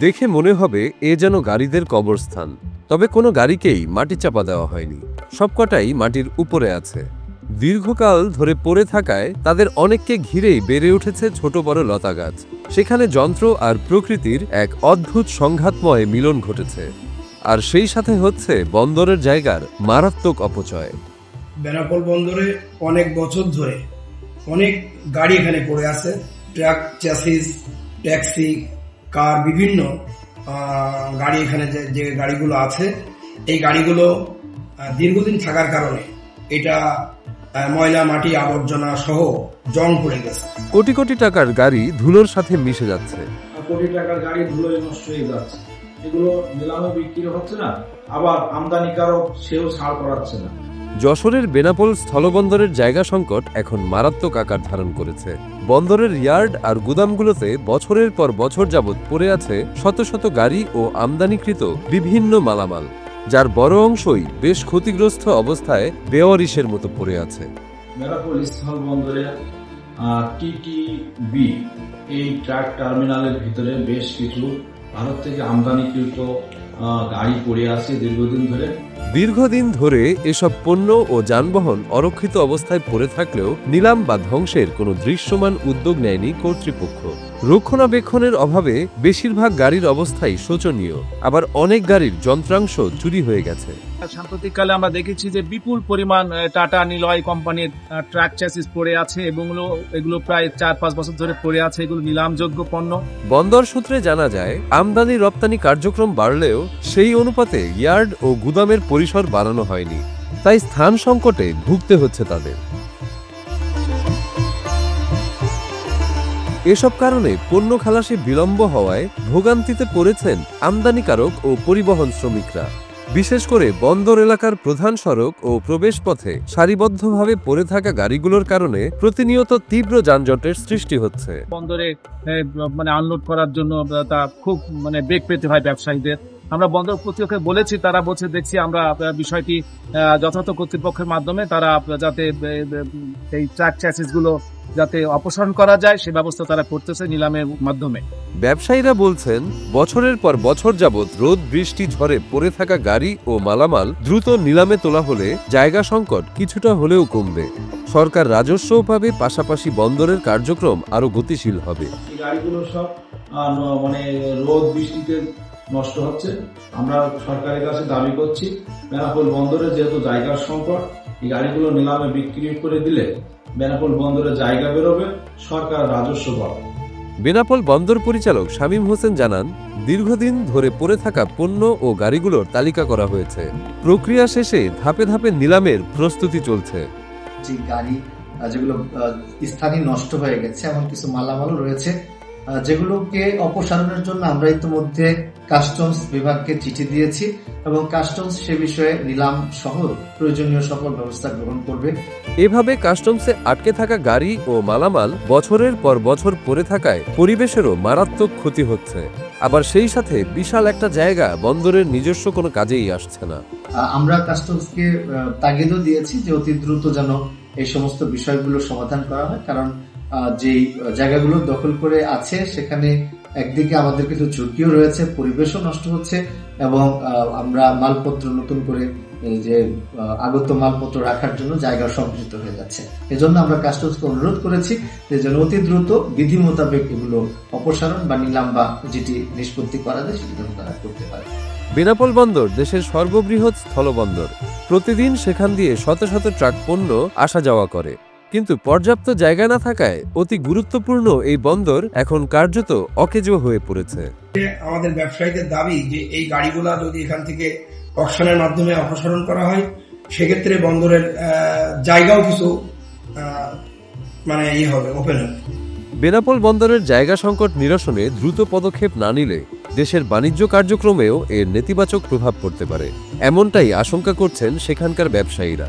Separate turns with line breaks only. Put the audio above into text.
দেখে মনে হবে এ যেন গাড়িদের কবরস্থান, তবে কোনো গাড়িকেই মাটি চাপা দেওয়া হয়নি, সবকটাই মাটির উপরে আছে। দীর্ঘকাল ধরে পড়ে থাকায় তাদের অনেককে ঘিরেই বেড়ে উঠেছে ছোট বড় লতা গাছ। সেখানে যন্ত্র আর প্রকৃতির এক অদ্ভুত সংঘাতময় মিলন ঘটেছে, আর সেই সাথে হচ্ছে বন্দরের জায়গার মারাত্মক অপচয়।
বেনাপোল বন্দরে অনেক বছর ধরে অনেক গাড়ি এখানে পড়ে আছে, ট্রাক, চ্যাসিস, ট্যাক্সি, কার, বিভিন্ন গাড়ি এখানে যে গাড়িগুলো আছে, এই গাড়িগুলো দীর্ঘদিন থাকার কারণে এটা ময়লা, মাটি, আবর্জনা সহ জং পড়ে গেছে।
কোটি কোটি টাকার গাড়ি ধুলোর সাথে মিশে যাচ্ছে।
কোটি টাকার গাড়ি ধুলোয় নষ্ট হয়ে যাচ্ছে। এগুলো নিলামে বিক্রি হচ্ছে না, আবার আমদানিকারক সেও ছাড় করাচ্ছে না।
যশোরের বেনাপোল স্থলবন্দরের জায়গা সংকট এখন মারাত্মক আকার ধারণ করেছে। বন্দরের ইয়ার্ড আর গুদামগুলোতে বছরের পর বছর যাবৎ পড়ে আছে শত শত গাড়ি ও আমদানিকৃত বিভিন্ন মালামাল, যার বড় অংশই বেশ ক্ষতিগ্রস্ত অবস্থায় বেওয়ারিশের মতো পড়ে আছে।
বেনাপোল স্থলবন্দরে TTB এই ট্রাক টার্মিনালের ভিতরে বেশ কিছু ভারত থেকে আমদানিকৃত গাড়ি পড়ে আছে
দীর্ঘদিন ধরে এসব পণ্য ও যানবাহন অরক্ষিত অবস্থায় পড়ে থাকলেও নিলাম বা ধ্বংসের কোনো দৃশ্যমান উদ্যোগ নেয়নি কর্তৃপক্ষ। রক্ষণাবেক্ষণের অভাবে বেশিরভাগ গাড়ির অবস্থাই শোচনীয়, আবার অনেক গাড়ির যন্ত্রাংশ চুরি হয়ে গেছে।
সাম্প্রতিককালে আমরা দেখেছি যে বিপুল পরিমাণ টাটা নিলয় কোম্পানির ট্রাক চ্যাসিস পড়ে আছে এবং এগুলো প্রায় 4-5 বছর ধরে পড়ে আছে। এগুলো নিলামযোগ্য পণ্য।
বন্দর সূত্রে জানা যায়, আমদানি রপ্তানি কার্যক্রম বাড়লেও সেই অনুপাতে ইয়ার্ড ও গুদামের পরিসর বাড়ানো হয়নি, তাই স্থান সংকটে ভুগতে হচ্ছে তাদের। এসব কারণে পণ্য খালাসে বিলম্ব হওয়ায় ভোগান্তিতে পড়েছেন আমদানিকারক ও পরিবহন শ্রমিকরা। বিশেষ করে বন্দর এলাকার প্রধান সড়ক ও প্রবেশপথে সারিবদ্ধভাবে পড়ে থাকা গাড়িগুলোর কারণে প্রতিনিয়ত তীব্র যানজটের সৃষ্টি হচ্ছে।
বন্দরে আনলোড করার জন্য তা খুব বেগ পেতে হয় ব্যবসায়ীদের। আমরা বন্দর কর্তৃপক্ষকে বলেছি, তারা বলছে দেখছি আমরা বিষয়টি যথাযথ কর্তৃপক্ষের মাধ্যমে তারা যাতে এই ট্রাক চ্যাসিস গুলো যাতে অপসারণ করা যায় সে ব্যবস্থা তারা করতেছে নিলামের মাধ্যমে।
ব্যবসায়ীরা বলছেন, বছরের পর বছর যাবৎ রোদ বৃষ্টি ঝড়ে পড়ে থাকা গাড়ি ও মালামাল দ্রুত নিলামে তোলা হলে জায়গা সংকট কিছুটা হলেও কমবে। সরকার রাজস্বও পাবে, পাশাপাশি বন্দরের কার্যক্রম আরো গতিশীল হবে।
গাড়িগুলো সব রোদ বৃষ্টিতে নষ্ট হচ্ছে। আমরা সরকারের কাছে দাবি করছি, বেনাপোল বন্দরে যেহেতু জায়গার সংকট, এই গাড়িগুলো নিলামে বিক্রি করে দিলে বেনাপোল বন্দরে জায়গা বেরোবে, সরকার রাজস্ব পাবে।
বেনাপোল বন্দর পরিচালক শামীম হোসেন জানান, দীর্ঘদিন ধরে পড়ে থাকা পণ্য ও গাড়িগুলোর তালিকা করা হয়েছে। প্রক্রিয়া শেষে ধাপে ধাপে নিলামের প্রস্তুতি চলছে।
যে গাড়ি যেগুলো স্থানীয় নষ্ট হয়ে গেছে, এমন কিছু মালামালও রয়েছে যেগুলোকে অপসারণের জন্য আমরা ইতিমধ্যে কাস্টমস বিভাগকে চিঠি দিয়েছি এবং কাস্টমস সে বিষয়ে নিলাম সহ প্রয়োজনীয় সকল ব্যবস্থা গ্রহণ করবে।
এভাবে কাস্টমসে আটকে থাকা গাড়ি ও মালামাল বছরের পর বছর পড়ে থাকায় পরিবেশেরও মারাত্মক ক্ষতি হচ্ছে, আবার সেই সাথে বিশাল একটা জায়গা বন্দরের নিজস্ব কোনো কাজেই আসছে না।
আমরা কাস্টমসকে তাগিদও দিয়েছি যে অতি দ্রুত যেন এই সমস্ত বিষয়গুলো সমাধান করা হয়, কারণ যে জায়গাগুলো দখল করে আছে সেখানে একদিকে আমাদের কিছু ঝুঁকিও রয়েছে, পরিবেশও নষ্ট হচ্ছে এবং আমরা মালপত্র নতুন করে যে আগত মালপত্র রাখার জন্য জায়গা সংকুচিত হয়ে যাচ্ছে। এজন্য আমরা কাস্টমসকে অনুরোধ করেছি যে যেন অতি দ্রুত বিধি মোতাবেক এগুলো অপসারণ বা নিলাম বা যেটি নিষ্পত্তি করা যায় সেটি যেন তারা করতে পারে।
বেনাপোল বন্দর দেশের সর্ববৃহৎ স্থলবন্দর। প্রতিদিন সেখান দিয়ে শত শত ট্রাক পণ্য আসা যাওয়া করে, কিন্তু পর্যাপ্ত জায়গা না থাকায় অতি গুরুত্বপূর্ণ এই বন্দর এখন কার্যত অকেজো হয়ে পড়েছে।
আমাদের ব্যবসায়ীদের দাবি যে এই গাড়িগুলা যদি এখান থেকে অকশনের মাধ্যমে অপসারণ করা হয়, সেক্ষেত্রে বন্দরের জায়গাও কিছু হবে, ওপেন হবে।
বেনাপোল বন্দরের জায়গা সংকট নিরসনে দ্রুত পদক্ষেপ না নিলে দেশের বাণিজ্য কার্যক্রমেও এর নেতিবাচক প্রভাব পড়তে পারে, এমনটাই আশঙ্কা করছেন সেখানকার ব্যবসায়ীরা।